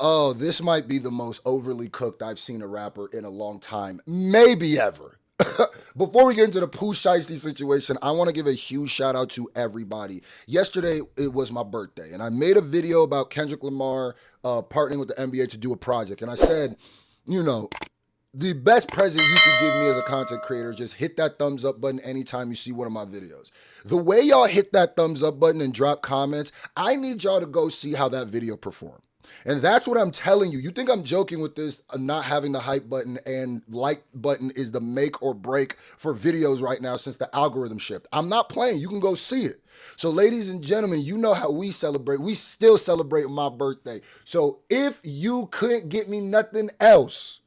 Oh, this might be the most overly cooked I've seen a rapper in a long time, maybe ever. Before we get into the Pooh Shiesty situation, I want to give a huge shout out to everybody. Yesterday, it was my birthday, and I made a video about Kendrick Lamar partnering with the NBA to do a project. And I said, you know, the best present you can give me as a content creator, just hit that thumbs up button anytime you see one of my videos. The way y'all hit that thumbs up button and drop comments, I need y'all to go see how that video performed. And that's what I'm telling you. You think I'm joking with this, not having the hype button and like button is the make or break for videos right now since the algorithm shift. I'm not playing. You can go see it. So ladies and gentlemen, you know how we celebrate. We still celebrate my birthday. So if you couldn't get me nothing else,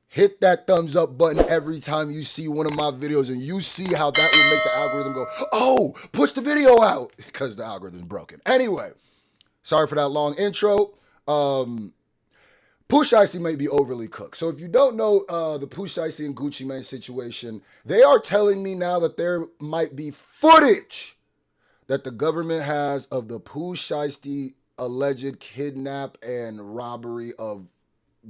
hit that thumbs up button every time you see one of my videos and you see how that will make the algorithm go, oh, push the video out because the algorithm's broken. Anyway, sorry for that long intro. Pooh Shiesty may be overly cooked. So if you don't know the Pooh Shiesty and Gucci Mane situation, they are telling me now that there might be footage that the government has of the Pooh Shiesty alleged kidnap and robbery of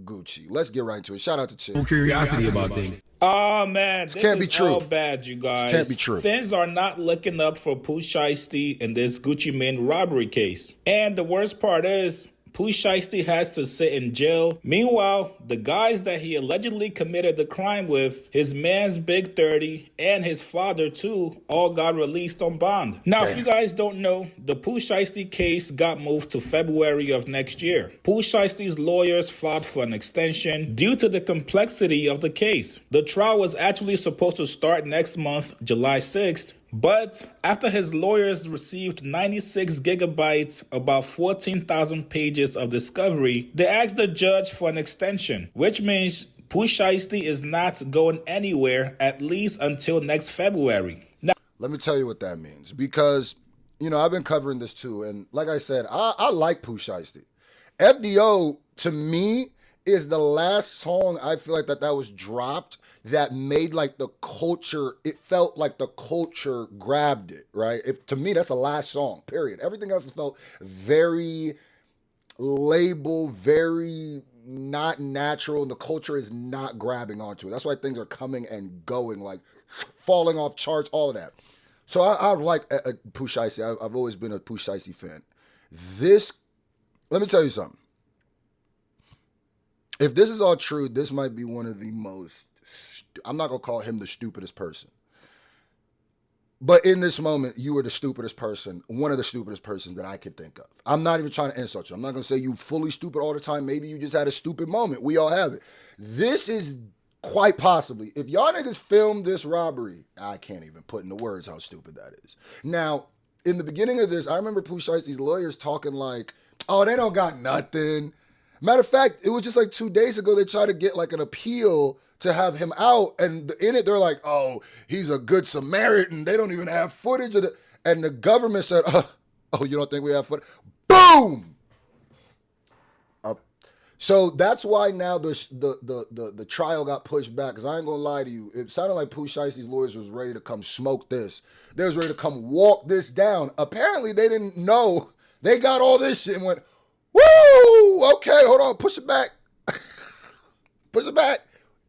Gucci. Let's get right into it. Shout out to Chick. Curiosity about things. Oh man, this can't be is true. all bad, you guys. Can't be true. Things are not looking up for Pooh Shiesty in this Gucci Mane robbery case. And the worst part is, Pooh Shiesty has to sit in jail. Meanwhile, the guys that he allegedly committed the crime with, his man's Big 30 and his father too, all got released on bond. Now, if you guys don't know, the Pooh Shiesty case got moved to February of next year. Pooh Shiesty's lawyers filed for an extension due to the complexity of the case. The trial was actually supposed to start next month, July 6th. But after his lawyers received 96 gigabytes, about 14,000 pages of discovery, they asked the judge for an extension, which means Pooh Shiesty is not going anywhere, at least until next February. Now, let me tell you what that means, because, you know, I've been covering this too. And like I said, I like Pooh Shiesty. FDO, to me, is the last song I feel like that was dropped that made like the culture, it felt like the culture grabbed it, right? To me, that's the last song, period. Everything else has felt very label, very not natural, and the culture is not grabbing onto it. That's why things are coming and going, like falling off charts, all of that. So I like Pooh Shiesty. I've always been a Pooh Shiesty fan. Let me tell you something. If this is all true, this might be one of the most, I'm not going to call him the stupidest person. But in this moment, you were the stupidest person, one of the stupidest persons that I could think of. I'm not even trying to insult you. I'm not going to say you fully stupid all the time. Maybe you just had a stupid moment. We all have it. This is quite possibly, if y'all niggas filmed this robbery, I can't even put into words how stupid that is. Now, in the beginning of this, I remember Pooh Shiesty's lawyers talking like, oh, they don't got nothing. Matter of fact, it was just like 2 days ago, they tried to get like an appeal to have him out. And in it, they're like, oh, he's a good Samaritan. They don't even have footage of it. And the government said, oh, you don't think we have footage? Boom! So that's why now the trial got pushed back. Because I ain't going to lie to you. It sounded like Pooh Shiesty's lawyers was ready to come smoke this. They was ready to come walk this down. Apparently, they didn't know. They got all this shit and went, woo! Okay, hold on. Push it back. Push it back.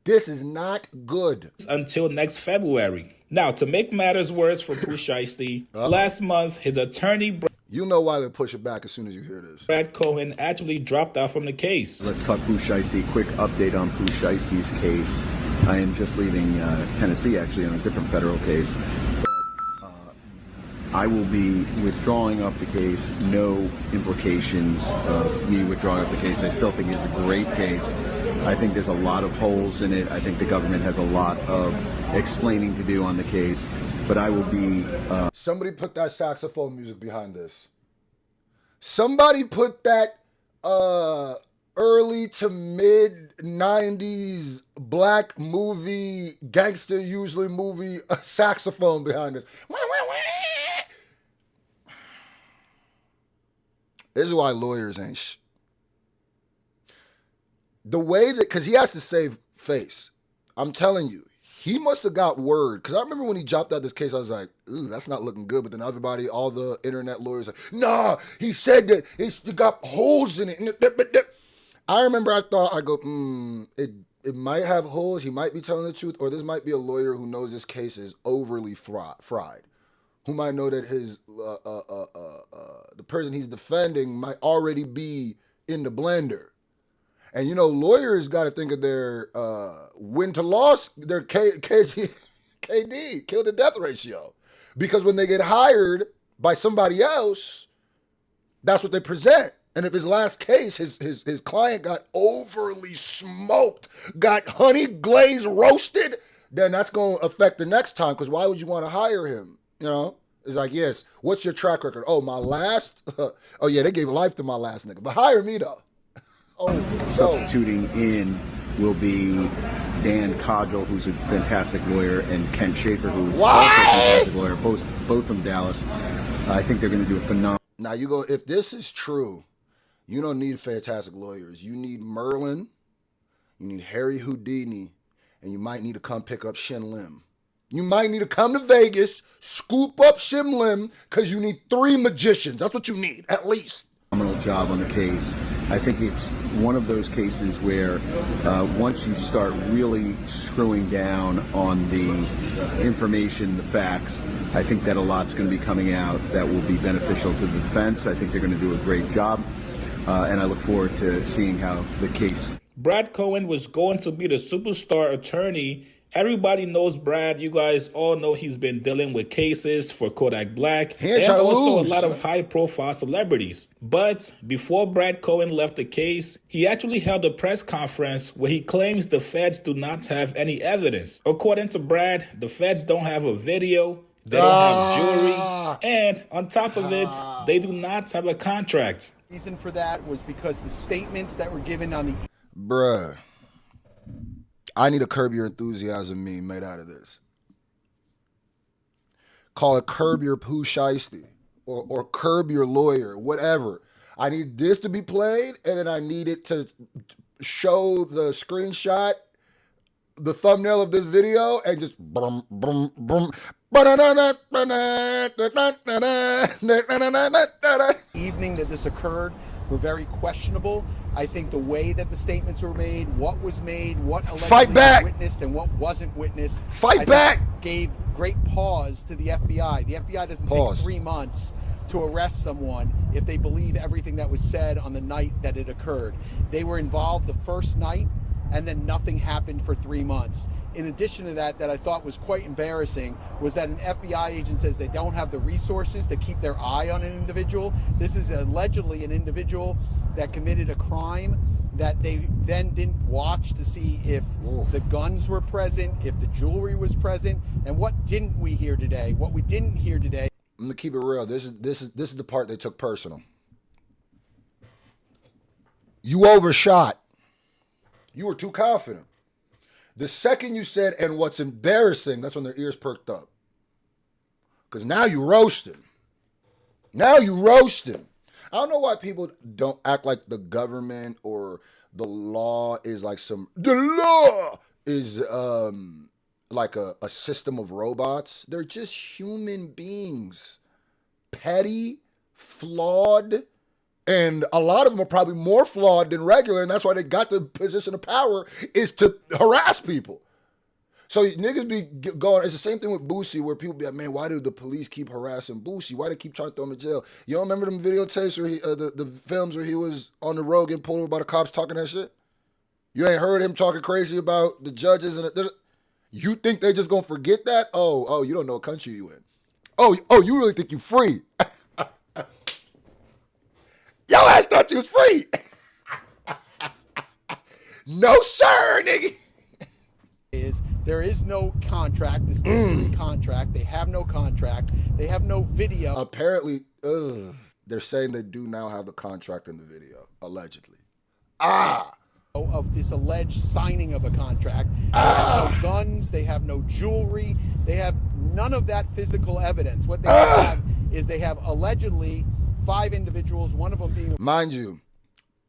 This is not good. Until next February. Now, to make matters worse for Pooh Shiesty, last month, his attorney, you know why they push it back as soon as you hear this. Brad Cohen, actually dropped out from the case. Let's talk Pooh Shiesty. Quick update on Pooh Shiesty's case. I am just leaving Tennessee, actually, on a different federal case. I will be withdrawing off the case. No implications of me withdrawing off the case. I still think it's a great case. I think there's a lot of holes in it. I think the government has a lot of explaining to do on the case. But I will be... Somebody put that saxophone music behind this. Somebody put that early to mid 90s black movie, gangster usually movie, saxophone behind this. This is why lawyers ain't the way that, because he has to save face. I'm telling you, he must have got word. Because I remember when he dropped out this case, I was like, ooh, that's not looking good. But then everybody, all the internet lawyers, like, nah, he said that it's got holes in it. I remember I thought, I go, it might have holes. He might be telling the truth, or this might be a lawyer who knows this case is overly fried. Who might know that his the person he's defending might already be in the blender. And you know, lawyers got to think of their win to loss, their KD, kill to death ratio, because when they get hired by somebody else, that's what they present. And if his last case, his client got overly smoked, got honey glazed roasted, then that's going to affect the next time. Because why would you want to hire him? You know, it's like, yes, what's your track record? Oh, my last? Oh, yeah, they gave life to my last nigga. But hire me, though. Oh, Substituting in will be Dan Codgel, who's a fantastic lawyer, and Ken Schaefer, who's also a fantastic lawyer, both from Dallas. I think they're going to do a phenomenal. Now, you go, if this is true, you don't need fantastic lawyers. You need Merlin, you need Harry Houdini, and you might need to come pick up Shin Lim. You might need to come to Vegas, scoop up Shin Lim, because you need 3 magicians. That's what you need, at least. Phenomenal job on the case. I think it's one of those cases where once you start really screwing down on the information, the facts, I think that a lot's going to be coming out that will be beneficial to the defense. I think they're going to do a great job, and I look forward to seeing how the case. Brad Cohen was going to be the superstar attorney. Everybody knows Brad. You guys all know he's been dealing with cases for Kodak Black and also a lot of high-profile celebrities. But before Brad Cohen left the case, he actually held a press conference where he claims the feds do not have any evidence. According to Brad, the feds don't have a video, they don't have jewelry, and on top of it, they do not have a contract. The reason for that was because the statements that were given on the... Bruh. I need a Curb Your Enthusiasm meme made out of this. Call it Curb Your Pooh Shiesty or Curb Your Lawyer, whatever. I need this to be played, and then I need it to show the screenshot, the thumbnail of this video, and just brum, brum, brum. Evening that this occurred were very questionable. I think the way that the statements were made, what was made, what allegedly was witnessed and what wasn't witnessed, gave great pause to the FBI. The FBI doesn't take 3 months to arrest someone if they believe everything that was said on the night that it occurred. They were involved the first night, and then nothing happened for 3 months. In addition to that, I thought was quite embarrassing was that an FBI agent says they don't have the resources to keep their eye on an individual. This is allegedly an individual that committed a crime that they then didn't watch to see if the guns were present, if the jewelry was present, and what didn't we hear today? What we didn't hear today. I'm gonna keep it real. This is the part they took personal. You overshot. You were too confident. The second you said, and what's embarrassing, that's when their ears perked up. Because now you roasting. Now you roasting. I don't know why people don't act like the government or the law is like the law is like a system of robots. They're just human beings. Petty, flawed, and a lot of them are probably more flawed than regular, and that's why they got the position of power is to harass people. So niggas be going, it's the same thing with Boosie where people be like, man, why do the police keep harassing Boosie? Why do they keep trying to throw him in jail? You don't remember them videotapes where the films where he was on the road getting pulled over by the cops talking that shit? You ain't heard him talking crazy about the judges and you think they just gonna forget that? Oh, you don't know what country you in. Oh, you really think you free? Yo ass thought you was free. No, sir, nigga. There is no contract. This is a contract. They have no contract. They have no video. Apparently, they're saying they do now have the contract in the video, allegedly. Of this alleged signing of a contract. They have no guns. They have no jewelry. They have none of that physical evidence. What they have is they have allegedly 5 individuals, one of them being... Mind you,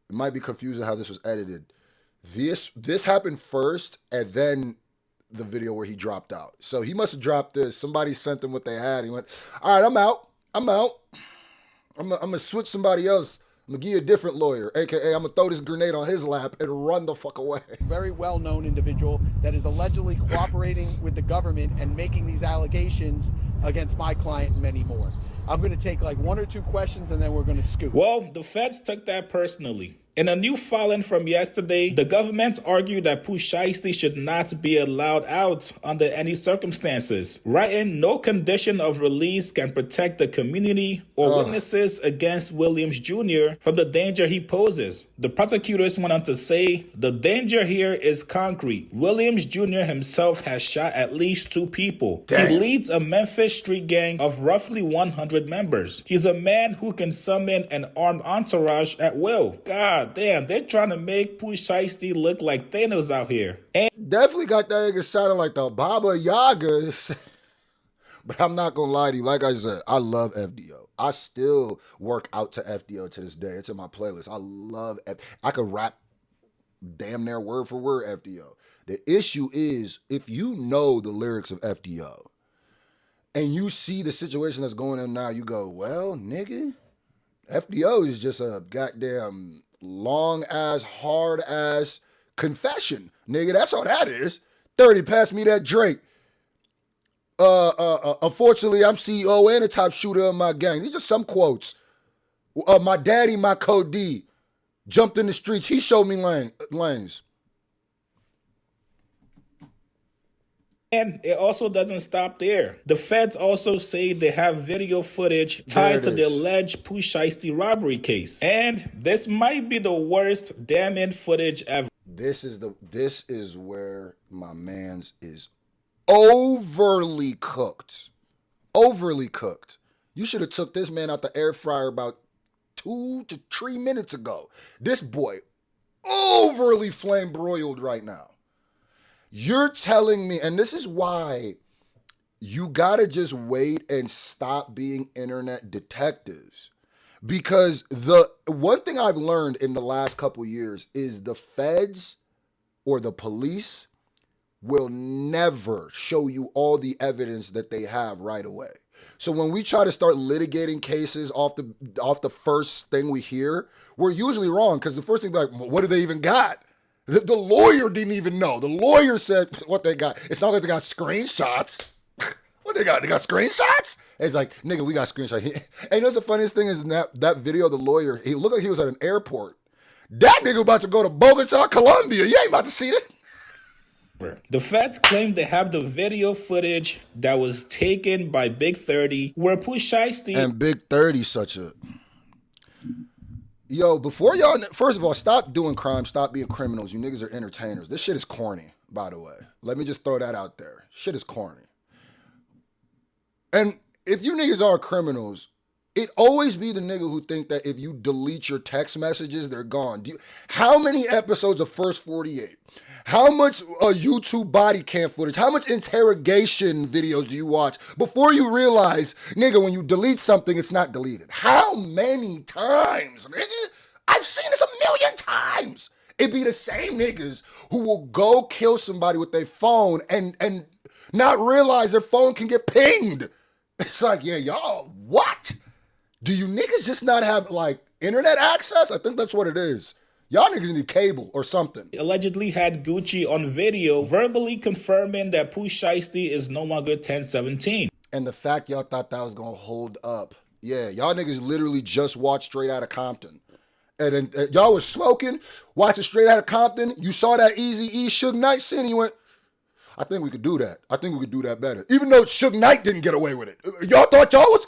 it might be confusing how this was edited. This happened first, and then the video where he dropped out. So he must have dropped this. Somebody sent him what they had. He went, all right, I'm out. I'm going to switch somebody else. I'm gonna give you a different lawyer, aka I'm gonna throw this grenade on his lap and run the fuck away. Very well-known individual that is allegedly cooperating with the government and making these allegations against my client and many more. I'm going to take like 1 or 2 questions and then we're going to scoop. Well, the feds took that personally. In a new filing from yesterday, the government argued that Pooh Shiesty should not be allowed out under any circumstances, writing no condition of release can protect the community or witnesses against Williams Jr. from the danger he poses. The prosecutors went on to say, the danger here is concrete. Williams Jr. himself has shot at least 2 people. Damn. He leads a Memphis street gang of roughly 100 members. He's a man who can summon an armed entourage at will. God damn, they're trying to make Pooh Shiesty look like Thanos out here. And Definitely got that nigga sounding like the Baba Yaga. But I'm not gonna lie to you. Like I said, I love FDO. I still work out to FDO to this day. It's in my playlist. I love I could rap damn near word for word FDO. The issue is if you know the lyrics of FDO and you see the situation that's going on now, you go, well, nigga, FDO is just a goddamn long ass, hard ass confession. Nigga, that's all that is. 30, pass me that Drake. Unfortunately, I'm CEO and the top shooter of my gang. These are some quotes. My daddy, my Code D, jumped in the streets. He showed me lanes. And it also doesn't stop there. The feds also say they have video footage tied to the alleged Pooh Shiesty robbery case. And this might be the worst damning footage ever. This is where my man's is overly cooked. Overly cooked. You should have took this man out the air fryer about 2 to 3 minutes ago. This boy overly flame broiled right now. You're telling me, and this is why you gotta just wait and stop being internet detectives. Because the one thing I've learned in the last couple years is the feds or the police will never show you all the evidence that they have right away. So when we try to start litigating cases off the first thing we hear, we're usually wrong because the first thing like, what do they even got? The lawyer didn't even know. The lawyer said what they got. It's not like they got screenshots. What they got? They got screenshots? And it's like, nigga, we got screenshots. And you know the funniest thing is in that video, the lawyer, he looked like he was at an airport. That nigga about to go to Bogota, Colombia. You ain't about to see this. The feds claim they have the video footage that was taken by Big 30 where Pooh Shiesty and Big 30 such a... Yo, before y'all, first of all, stop doing crime, stop being criminals. You niggas are entertainers. This shit is corny, by the way. Let me just throw that out there. Shit is corny. And if you niggas are criminals, it always be the nigga who think that if you delete your text messages, they're gone. How many episodes of First 48? How much YouTube body cam footage? How much interrogation videos do you watch before you realize, nigga, when you delete something, it's not deleted? How many times, nigga? I've seen this 1,000,000 times. It be the same niggas who will go kill somebody with their phone and not realize their phone can get pinged. It's like, yeah, y'all, what? Do you niggas just not have, like, internet access? I think that's what it is. Y'all niggas need cable or something. Allegedly had Gucci on video verbally confirming that Pooh Shiesty is no longer 1017. And the fact y'all thought that was gonna hold up. Yeah, y'all niggas literally just watched Straight Outta Compton. And then y'all was smoking, watching Straight Outta Compton. You saw that Eazy-E Suge Knight scene, you went, I think we could do that. I think we could do that better. Even though Suge Knight didn't get away with it. Y'all thought y'all was...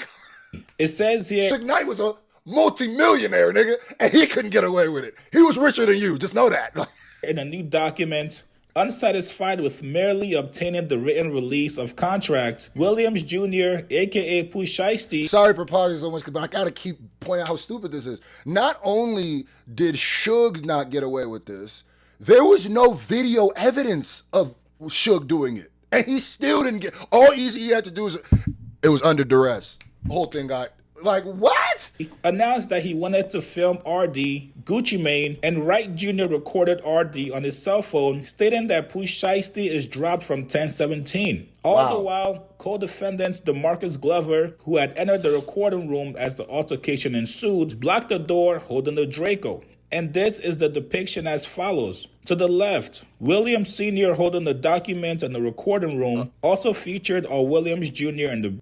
It says here... Suge Knight was a multi-millionaire, nigga, and he couldn't get away with it. He was richer than you, just know that. In a new document, unsatisfied with merely obtaining the written release of contract, Williams Jr., aka Pooh Shiesty... Sorry for pausing so much, but I gotta keep pointing out how stupid this is. Not only did Suge not get away with this, there was no video evidence of Suge doing it. And he still didn't get... All Eazy-E had to do is... It was under duress. The whole thing got Like, what? Announced that he wanted to film RD, Gucci Mane, and Wright Jr. recorded RD on his cell phone, stating that Pooh Shiesty is dropped from 1017. All the while, co-defendants DeMarcus Glover, who had entered the recording room as the altercation ensued, blocked the door holding the Draco. And this is the depiction as follows. To the left, Williams Sr. holding the document in the recording room, also featured are Williams Jr. and the...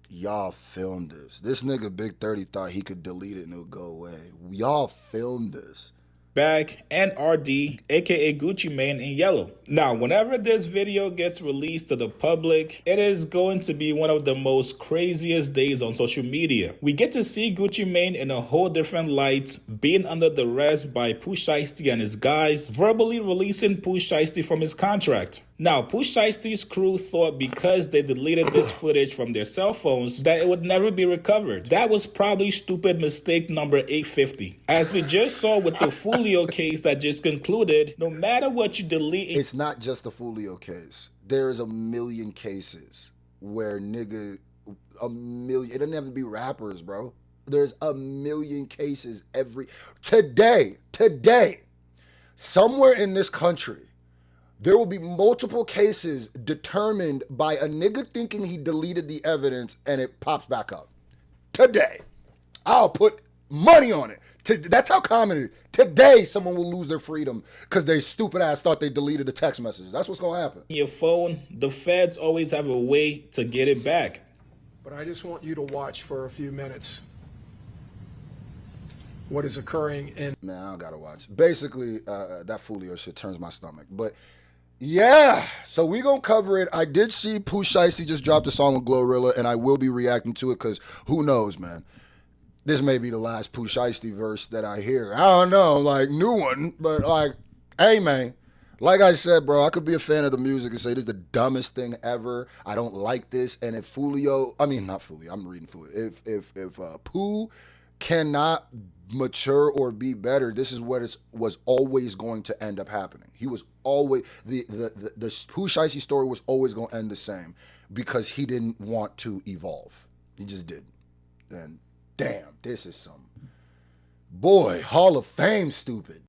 Y'all filmed this. This nigga Big 30 thought he could delete it and it would go away. Y'all filmed this. Back and RD, aka Gucci Mane, in yellow. Now, whenever this video gets released to the public, it is going to be one of the most craziest days on social media. We get to see Gucci Mane in a whole different light, being under duress by Pooh Shiesty and his guys, verbally releasing Pooh Shiesty from his contract. Now, Pooh Shiesty's crew thought because they deleted this footage from their cell phones that it would never be recovered. That was probably stupid mistake number 850. As we just saw with the Fulio case that just concluded, no matter what you delete... It's not just the Fulio case. There's a million cases where nigga... A million... It doesn't have to be rappers, bro. There's a million cases every... Today, somewhere in this country, there will be multiple cases determined by a nigga thinking he deleted the evidence and it pops back up. Today. I'll put money on it. That's how common it is. Today, someone will lose their freedom because they stupid ass thought they deleted the text messages. That's what's going to happen. Your phone, the feds always have a way to get it back. But I just want you to watch for a few minutes what is occurring in... Man, I don't got to watch. Basically, that Fulio shit turns my stomach. But... yeah, so we gonna cover it. I did see Pooh Shiesty just dropped a song with Glorilla, and I will be reacting to it because who knows, man. This may be the last Pooh Shiesty verse that I hear. I don't know, like, new one, but like, hey, man. Like I said, bro, I could be a fan of the music and say this is the dumbest thing ever. I don't like this. And if Fulio, I mean, not Fulio, I'm reading Fulio. If Pooh cannot mature or be better, this is what was always going to end up happening. He was always the Pooh Shiesty story was always going to end the same because he didn't want to evolve. He just didn't. And damn, this is some boy Hall of Fame stupid.